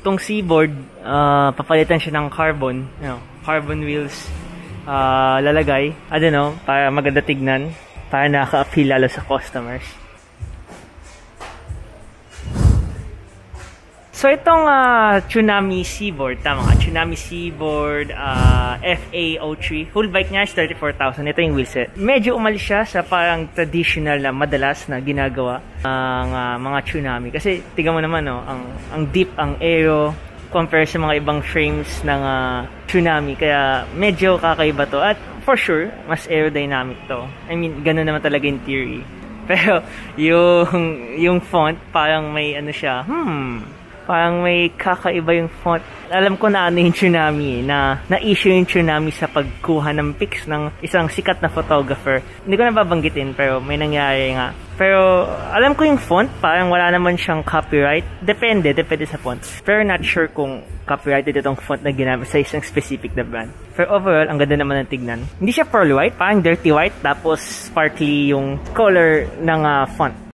Tong Seaboard, papalitan siya ng carbon, carbon wheels, lalagay, I don't know, para maganda tignan, para nakaka-appeal lalo sa customers. So itong Tsunami Seaboard, tama nga, Tsunami Seaboard FA03, full bike niya is 34,000. Ito yung wheelset. Medyo umalis siya sa parang traditional na madalas na ginagawa ng mga Tsunami. Kasi tingnan mo naman, no, ang deep, ang aero, compare sa mga ibang frames ng Tsunami. Kaya medyo kakaiba to. At for sure, mas aerodynamic to. I mean, ganun naman talaga in theory. Pero yung font, parang may ano siya, parang may kakaiba yung font. Alam ko na ano yung Tsunami, na-issue yung Tsunami sa pagkuha ng pics ng isang sikat na photographer. Hindi ko na babanggitin, pero may nangyari nga. Pero alam ko yung font, parang wala naman siyang copyright. Depende sa font. Pero not sure kung copyrighted itong font na ginamit sa isang specific na brand. Pero overall, ang ganda naman ng tignan. Hindi siya pearl white, parang dirty white, tapos sparkly yung color ng font.